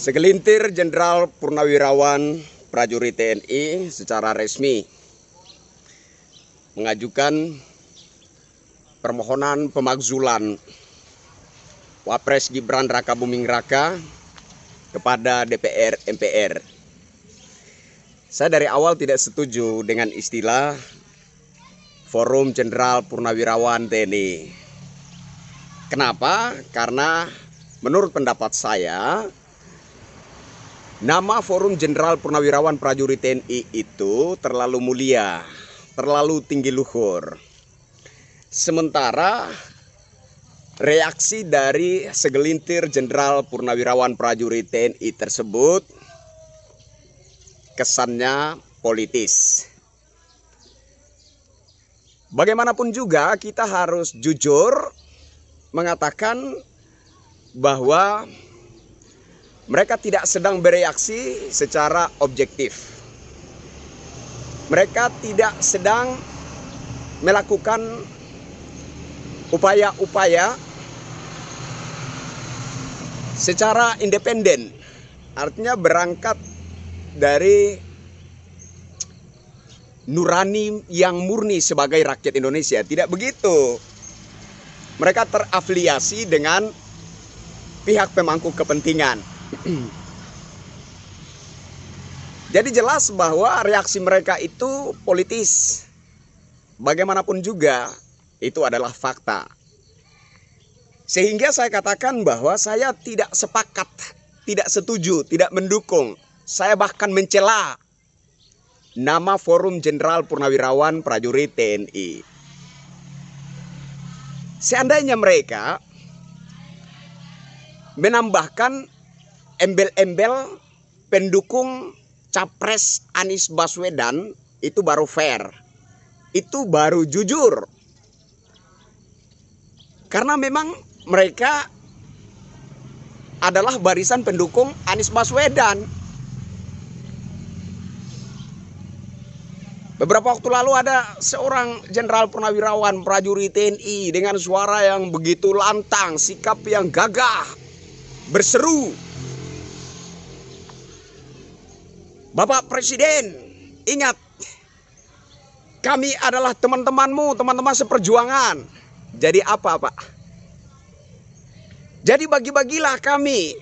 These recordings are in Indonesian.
Segelintir Jenderal Purnawirawan prajurit TNI secara resmi mengajukan permohonan pemakzulan Wapres Gibran Rakabuming Raka kepada DPR MPR. Saya dari awal tidak setuju dengan istilah Forum Jenderal Purnawirawan TNI. Kenapa? Karena menurut pendapat saya, nama Forum Jenderal Purnawirawan Prajurit TNI itu terlalu mulia, terlalu tinggi luhur. Sementara reaksi dari segelintir Jenderal Purnawirawan Prajurit TNI tersebut kesannya politis. Bagaimanapun juga kita harus jujur mengatakan bahwa mereka tidak sedang bereaksi secara objektif. Mereka tidak sedang melakukan upaya-upaya secara independen. Artinya berangkat dari nurani yang murni sebagai rakyat Indonesia. Tidak begitu. Mereka terafiliasi dengan pihak pemangku kepentingan. Jadi jelas bahwa reaksi mereka itu politis. Bagaimanapun juga itu adalah fakta. Sehingga saya katakan bahwa saya tidak sepakat, tidak setuju, tidak mendukung. Saya bahkan mencela nama Forum Jenderal Purnawirawan Prajurit TNI. Seandainya mereka menambahkan embel-embel pendukung Capres Anies Baswedan, itu baru fair. Itu baru jujur. Karena memang mereka adalah barisan pendukung Anies Baswedan. Beberapa waktu lalu ada seorang Jenderal Purnawirawan Prajurit TNI dengan suara yang begitu lantang, sikap yang gagah, berseru, "Bapak Presiden, ingat, kami adalah teman-temanmu, teman-teman seperjuangan." Jadi apa, Pak? Jadi bagi-bagilah kami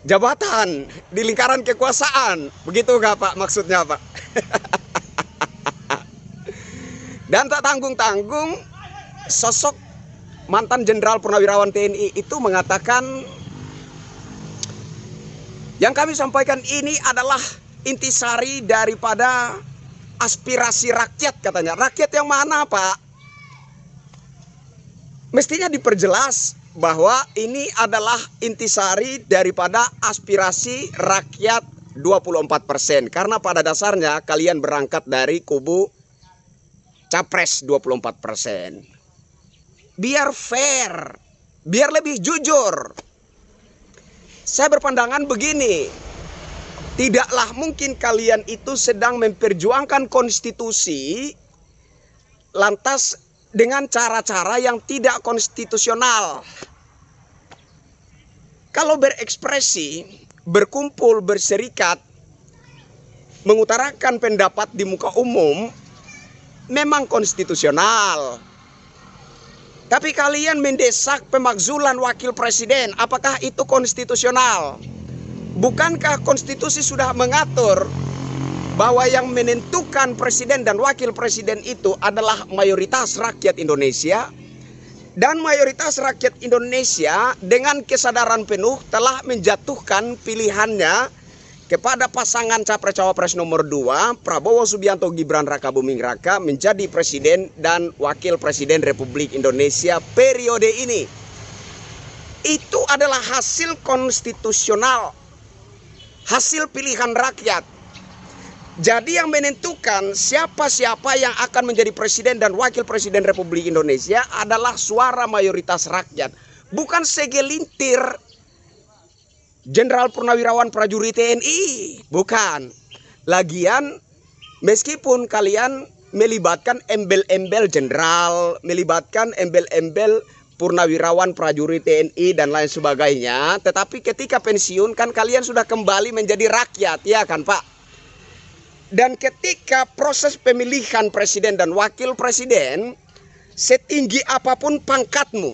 jabatan di lingkaran kekuasaan. Begitu nggak, Pak, maksudnya, Pak? Dan tak tanggung-tanggung, sosok mantan Jenderal Purnawirawan TNI itu mengatakan, yang kami sampaikan ini adalah intisari daripada aspirasi rakyat, katanya. Rakyat yang mana, Pak? Mestinya diperjelas bahwa ini adalah intisari daripada aspirasi rakyat 24%. Karena pada dasarnya kalian berangkat dari kubu Capres 24%. Biar fair, biar lebih jujur. Saya berpandangan begini, tidaklah mungkin kalian itu sedang memperjuangkan konstitusi lantas dengan cara-cara yang tidak konstitusional. Kalau berekspresi, berkumpul, berserikat, mengutarakan pendapat di muka umum, memang konstitusional. Tapi kalian mendesak pemakzulan wakil presiden, apakah itu konstitusional? Bukankah konstitusi sudah mengatur bahwa yang menentukan presiden dan wakil presiden itu adalah mayoritas rakyat Indonesia? Dan mayoritas rakyat Indonesia dengan kesadaran penuh telah menjatuhkan pilihannya kepada pasangan Capres-Cawapres nomor 2, Prabowo Subianto Gibran Rakabuming Raka, menjadi presiden dan wakil presiden Republik Indonesia periode ini. Itu adalah hasil konstitusional, hasil pilihan rakyat. Jadi yang menentukan siapa-siapa yang akan menjadi presiden dan wakil presiden Republik Indonesia adalah suara mayoritas rakyat, bukan segelintir Jenderal Purnawirawan Prajurit TNI, bukan. Lagian meskipun kalian melibatkan embel-embel jenderal, melibatkan embel-embel purnawirawan prajurit TNI dan lain sebagainya. Tetapi ketika pensiun kan kalian sudah kembali menjadi rakyat, ya kan Pak? Dan ketika proses pemilihan presiden dan wakil presiden, setinggi apapun pangkatmu,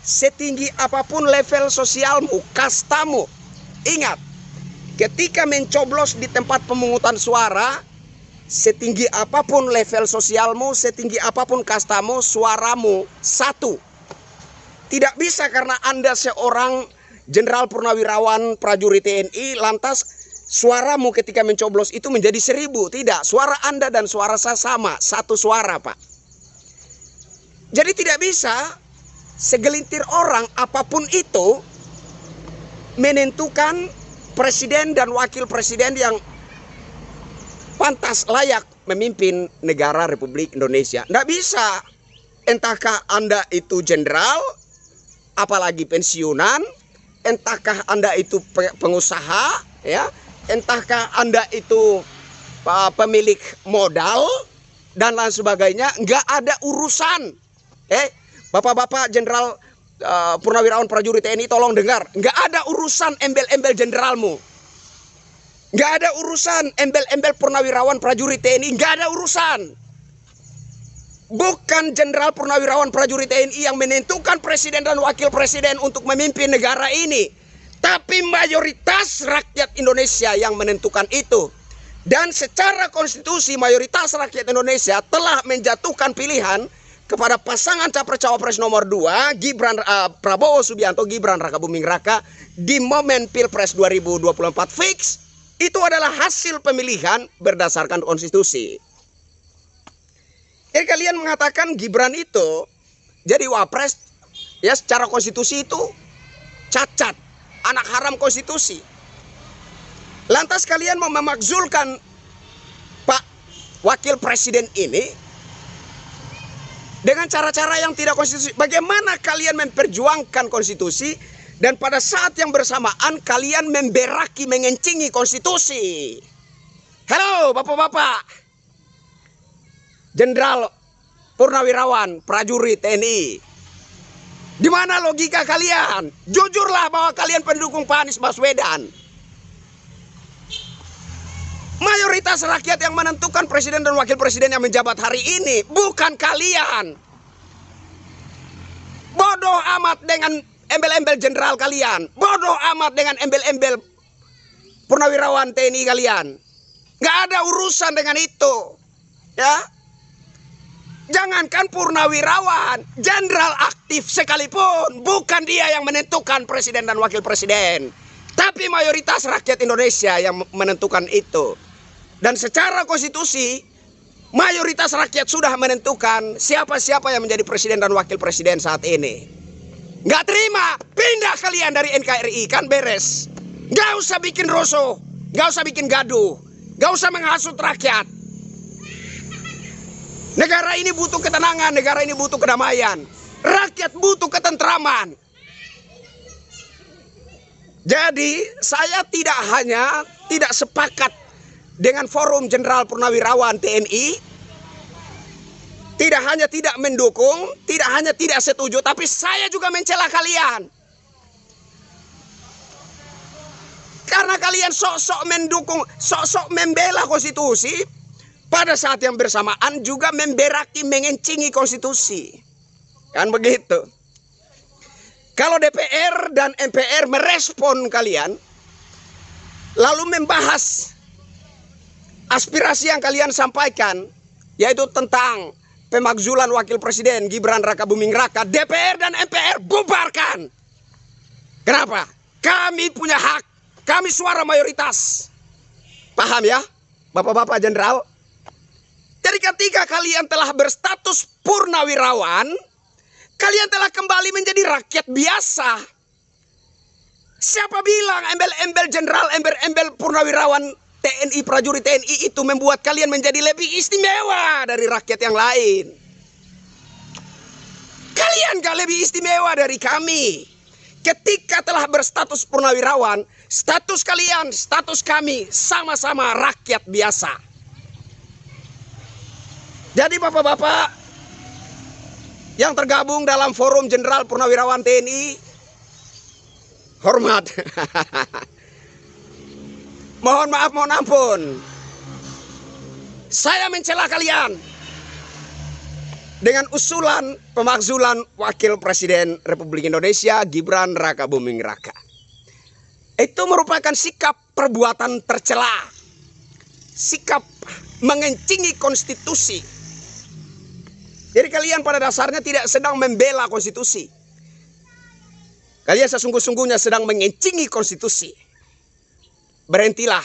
setinggi apapun level sosialmu, kastamu, ingat, ketika mencoblos di tempat pemungutan suara, setinggi apapun level sosialmu, setinggi apapun kastamu, suaramu satu. Tidak bisa karena Anda seorang jenderal purnawirawan prajurit TNI, lantas suaramu ketika mencoblos itu menjadi 1000. Tidak, suara Anda dan suara saya sama, satu suara Pak. Jadi tidak bisa segelintir orang apapun itu menentukan presiden dan wakil presiden yang pantas layak memimpin negara Republik Indonesia. Tidak bisa. Entahkah Anda itu jenderal, apalagi pensiunan, entahkah Anda itu pengusaha, ya, entahkah Anda itu pemilik modal dan lain sebagainya, nggak ada urusan. Bapak-bapak jenderal purnawirawan prajurit TNI tolong dengar, nggak ada urusan embel-embel jenderalmu, nggak ada urusan embel-embel purnawirawan prajurit TNI, nggak ada urusan. Bukan jenderal purnawirawan prajurit TNI yang menentukan presiden dan wakil presiden untuk memimpin negara ini, tapi mayoritas rakyat Indonesia yang menentukan itu. Dan secara konstitusi mayoritas rakyat Indonesia telah menjatuhkan pilihan kepada pasangan capres-cawapres nomor 2 Prabowo Subianto Gibran Rakabuming Raka di momen Pilpres 2024 fix. Itu adalah hasil pemilihan berdasarkan konstitusi. Jadi kalian mengatakan Gibran itu jadi wapres, ya secara konstitusi itu cacat, anak haram konstitusi. Lantas kalian mau memakzulkan Pak Wakil Presiden ini dengan cara-cara yang tidak konstitusi. Bagaimana kalian memperjuangkan konstitusi dan pada saat yang bersamaan kalian memberaki, mengencingi konstitusi? Halo Bapak-bapak jenderal purnawirawan prajurit TNI, di mana logika kalian? Jujurlah bahwa kalian pendukung Pak Anies Baswedan. Mayoritas rakyat yang menentukan presiden dan wakil presiden yang menjabat hari ini, bukan kalian. Bodoh amat dengan embel-embel jenderal kalian, bodoh amat dengan embel-embel purnawirawan TNI kalian. Gak ada urusan dengan itu, ya. Jangankan purnawirawan, jenderal aktif sekalipun bukan dia yang menentukan presiden dan wakil presiden, tapi mayoritas rakyat Indonesia yang menentukan itu. Dan secara konstitusi mayoritas rakyat sudah menentukan siapa-siapa yang menjadi presiden dan wakil presiden saat ini. Nggak terima, pindah kalian dari NKRI, kan beres. Nggak usah bikin rusuh, nggak usah bikin gaduh, nggak usah menghasut rakyat. Negara ini butuh ketenangan, negara ini butuh kedamaian. Rakyat butuh ketentraman. Jadi saya tidak sepakat dengan forum jenderal purnawirawan TNI. Tidak hanya tidak mendukung, tidak hanya tidak setuju, tapi saya juga mencela kalian. Karena kalian sok-sok mendukung, sok-sok membela konstitusi, pada saat yang bersamaan juga memberaki, mengencingi konstitusi. Kan begitu. Kalau DPR dan MPR merespon kalian, lalu membahas aspirasi yang kalian sampaikan, yaitu tentang pemakzulan wakil presiden Gibran Rakabuming Raka, DPR dan MPR bubarkan. Kenapa? Kami punya hak, kami suara mayoritas. Paham ya, Bapak-bapak jenderal? Jadi ketika kalian telah berstatus purnawirawan, kalian telah kembali menjadi rakyat biasa. Siapa bilang embel-embel jenderal, embel-embel purnawirawan TNI, prajurit TNI itu membuat kalian menjadi lebih istimewa dari rakyat yang lain? Kalian gak lebih istimewa dari kami. Ketika telah berstatus purnawirawan, status kalian, status kami sama-sama rakyat biasa. Jadi bapak-bapak, yang tergabung dalam Forum Jenderal Purnawirawan TNI, hormat. Mohon maaf, mohon ampun. Saya mencela kalian dengan usulan pemakzulan Wakil Presiden Republik Indonesia Gibran Raka Buming Raka. Itu merupakan sikap perbuatan tercela, sikap mengencingi konstitusi. Jadi kalian pada dasarnya tidak sedang membela konstitusi. Kalian sesungguh-sungguhnya sedang mengencingi konstitusi. Berhentilah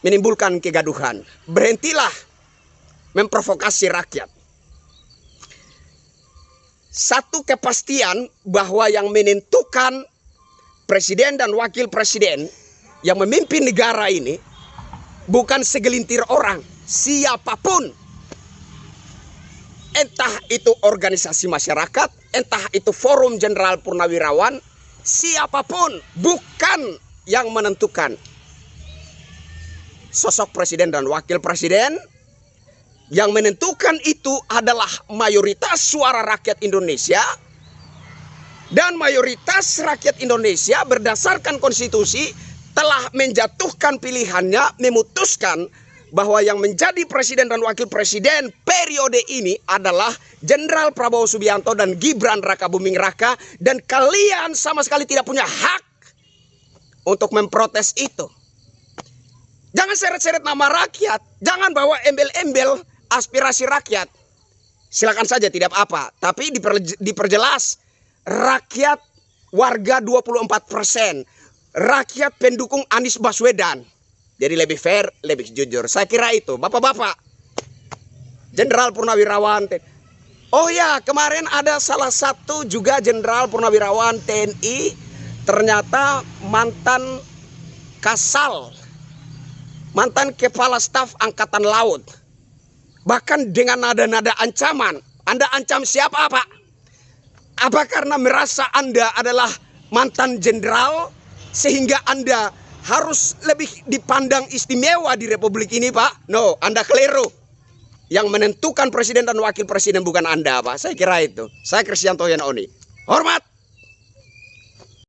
menimbulkan kegaduhan. Berhentilah memprovokasi rakyat. Satu kepastian bahwa yang menentukan presiden dan wakil presiden yang memimpin negara ini bukan segelintir orang, siapapun. Entah itu organisasi masyarakat, entah itu Forum Jenderal Purnawirawan, siapapun bukan yang menentukan sosok presiden dan wakil presiden. Yang menentukan itu adalah mayoritas suara rakyat Indonesia. Dan mayoritas rakyat Indonesia berdasarkan konstitusi telah menjatuhkan pilihannya, memutuskan bahwa yang menjadi presiden dan wakil presiden periode ini adalah Jenderal Prabowo Subianto dan Gibran Raka Buming Raka. Dan kalian sama sekali tidak punya hak untuk memprotes itu. Jangan seret-seret nama rakyat, jangan bawa embel-embel aspirasi rakyat. Silakan saja, tidak apa-apa, tapi diperjelas rakyat warga 24%, rakyat pendukung Anies Baswedan. Jadi lebih fair, lebih jujur. Saya kira itu, bapak-bapak Jenderal Purnawirawan. Oh ya, kemarin ada salah satu juga Jenderal Purnawirawan TNI, ternyata mantan Kasal, mantan Kepala Staf Angkatan Laut. Bahkan dengan nada-nada ancaman. Anda ancam siapa, Pak? Apa karena merasa Anda adalah mantan jenderal sehingga Anda harus lebih dipandang istimewa di Republik ini, Pak? No, Anda keliru. Yang menentukan presiden dan wakil presiden bukan Anda, Pak. Saya kira itu. Saya Kristianto Yana Oni. Hormat.